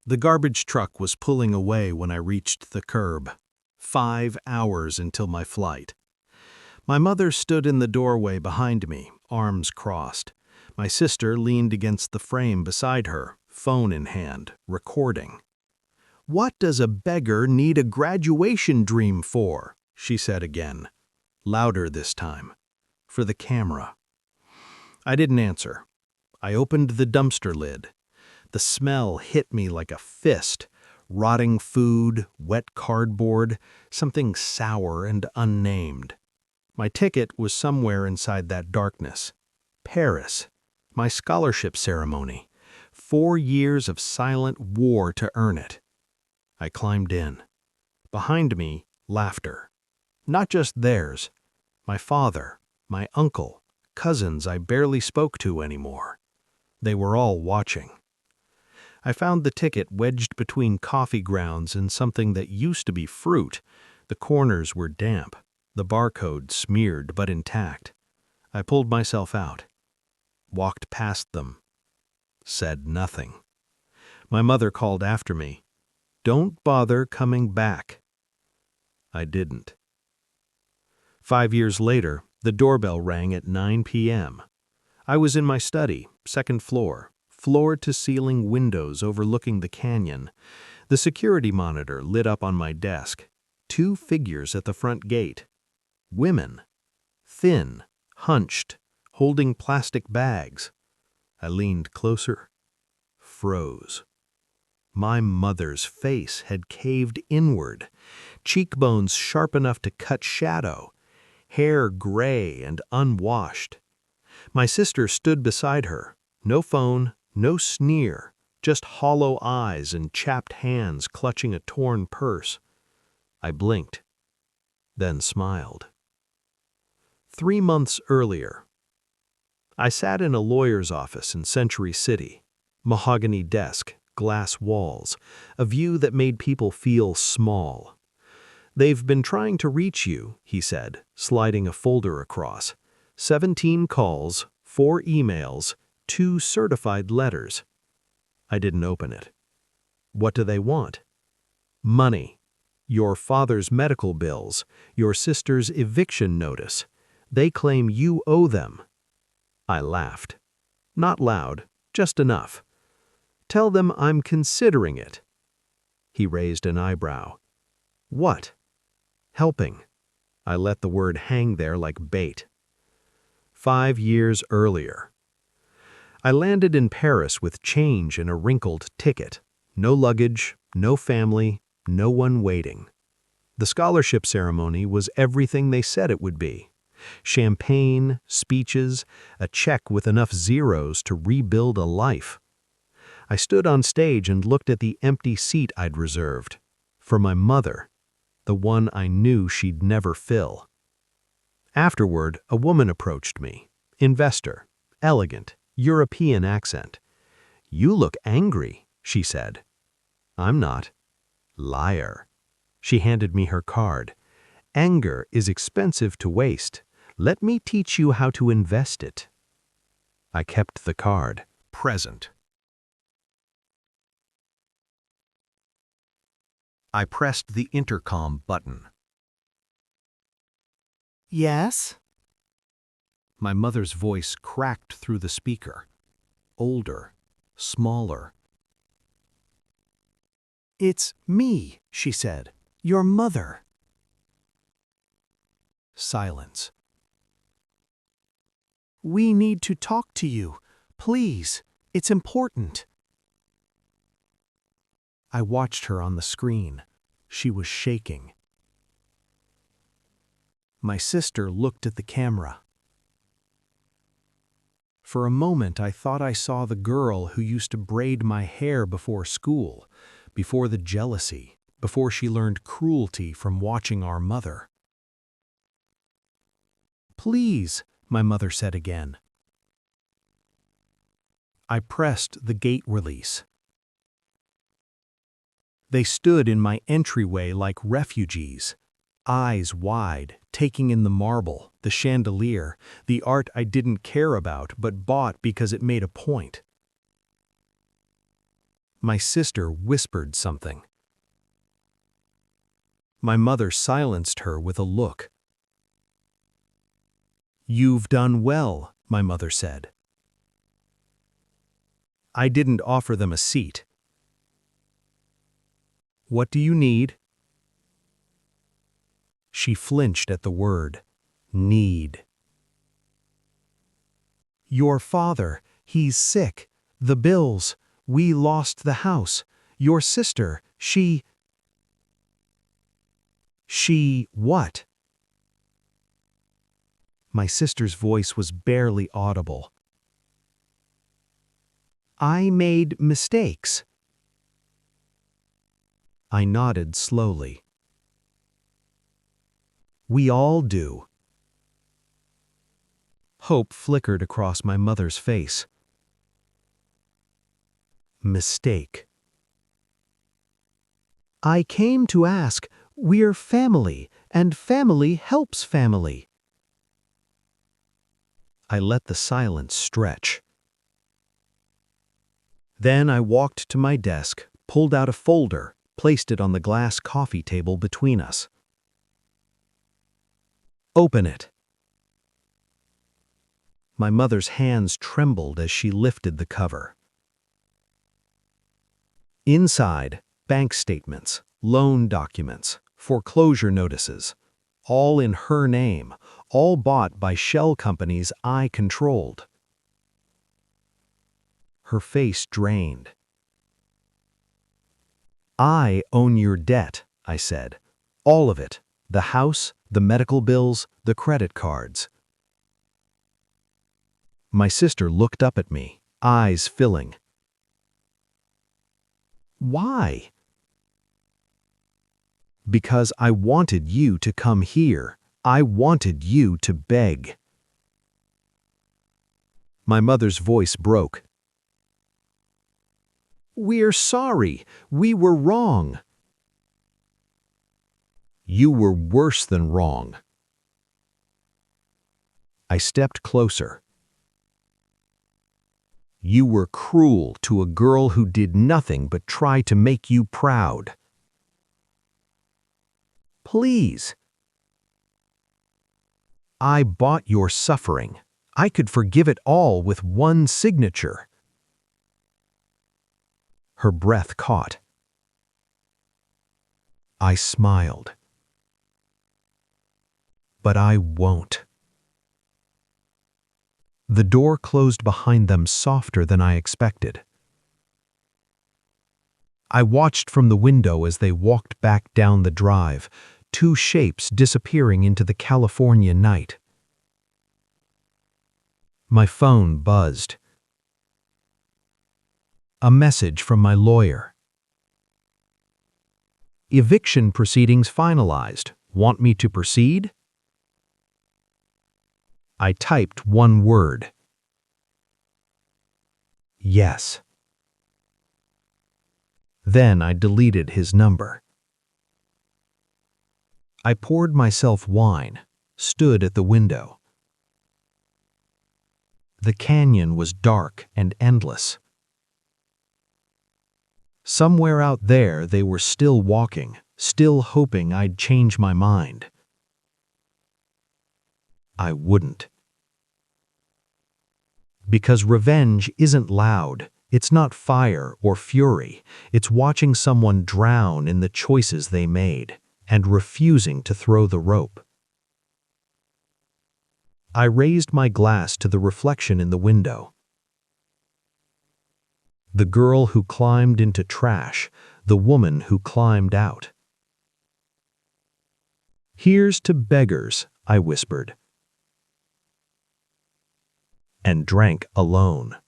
The garbage truck was pulling away when I reached the curb. 5 hours until my flight. My mother stood in the doorway behind me, arms crossed. My sister leaned against the frame beside her, phone in hand, recording. "What does a beggar need a graduation dream for?" she said again. Louder this time. For the camera. I didn't answer. I opened the dumpster lid. The smell hit me like a fist. Rotting food, wet cardboard, something sour and unnamed. My ticket was somewhere inside that darkness. Paris. My scholarship ceremony. 4 years of silent war to earn it. I climbed in. Behind me, laughter. Not just theirs. My father, my uncle, cousins I barely spoke to anymore. They were all watching. I found the ticket wedged between coffee grounds and something that used to be fruit. The corners were damp, the barcode smeared but intact. I pulled myself out. Walked past them. Said nothing. My mother called after me. "Don't bother coming back." I didn't. 5 years later, the doorbell rang at 9 p.m. I was in my study, second floor, floor-to-ceiling windows overlooking the canyon. The security monitor lit up on my desk. 2 figures at the front gate. Women. Thin, hunched, holding plastic bags. I leaned closer. Froze. My mother's face had caved inward, cheekbones sharp enough to cut shadow, hair gray and unwashed. My sister stood beside her. No phone, no sneer, just hollow eyes and chapped hands clutching a torn purse. I blinked, then smiled. 3 months earlier, I sat in a lawyer's office in Century City. Mahogany desk, glass walls, a view that made people feel small. "They've been trying to reach you," he said, sliding a folder across. 17 calls, 4 emails, 2 certified letters. I didn't open it. "What do they want?" "Money. Your father's medical bills, your sister's eviction notice. They claim you owe them." I laughed. Not loud, just enough. "Tell them I'm considering it." He raised an eyebrow. "What?" "Helping." I let the word hang there like bait. 5 years earlier. I landed in Paris with change and a wrinkled ticket. No luggage, no family, no one waiting. The scholarship ceremony was everything they said it would be. Champagne, speeches, a check with enough zeros to rebuild a life. I stood on stage and looked at the empty seat I'd reserved. For my mother, the one I knew she'd never fill. Afterward, a woman approached me. Investor, elegant, European accent. "You look angry," she said. "I'm not." "Liar." She handed me her card. "Anger is expensive to waste. Let me teach you how to invest it." I kept the card. Present. I pressed the intercom button. "Yes?" My mother's voice cracked through the speaker. Older, smaller. "It's me," she said. "Your mother." Silence. "We need to talk to you. Please, it's important." I watched her on the screen. She was shaking. My sister looked at the camera. For a moment, I thought I saw the girl who used to braid my hair before school, before the jealousy, before she learned cruelty from watching our mother. "Please," my mother said again. I pressed the gate release. They stood in my entryway like refugees, eyes wide, taking in the marble, the chandelier, the art I didn't care about but bought because it made a point. My sister whispered something. My mother silenced her with a look. "You've done well," my mother said. I didn't offer them a seat. "What do you need?" She flinched at the word, need. "Your father, he's sick. The bills. We lost the house. Your sister, she what?" My sister's voice was barely audible. "I made mistakes." I nodded slowly. "We all do." Hope flickered across my mother's face. Mistake. "I came to ask, we're family, and family helps family." I let the silence stretch. Then I walked to my desk, pulled out a folder, placed it on the glass coffee table between us. "Open it." My mother's hands trembled as she lifted the cover. Inside, bank statements, loan documents, foreclosure notices, all in her name, all bought by shell companies I controlled. Her face drained. "I own your debt," I said. "All of it. The house, the medical bills, the credit cards." My sister looked up at me, eyes filling. "Why?" "Because I wanted you to come here. I wanted you to beg." My mother's voice broke. "We're sorry. We were wrong." "You were worse than wrong." I stepped closer. "You were cruel to a girl who did nothing but try to make you proud." "Please." "I bought your suffering. I could forgive it all with one signature." Her breath caught. I smiled. "But I won't." The door closed behind them softer than I expected. I watched from the window as they walked back down the drive, two shapes disappearing into the California night. My phone buzzed. A message from my lawyer. "Eviction proceedings finalized. Want me to proceed?" I typed one word. "Yes." Then I deleted his number. I poured myself wine, stood at the window. The canyon was dark and endless. Somewhere out there they were still walking, still hoping I'd change my mind. I wouldn't. Because revenge isn't loud. It's not fire or fury. It's watching someone drown in the choices they made and refusing to throw the rope. I raised my glass to the reflection in the window. The girl who climbed into trash, the woman who climbed out. "Here's to beggars," I whispered, and drank alone.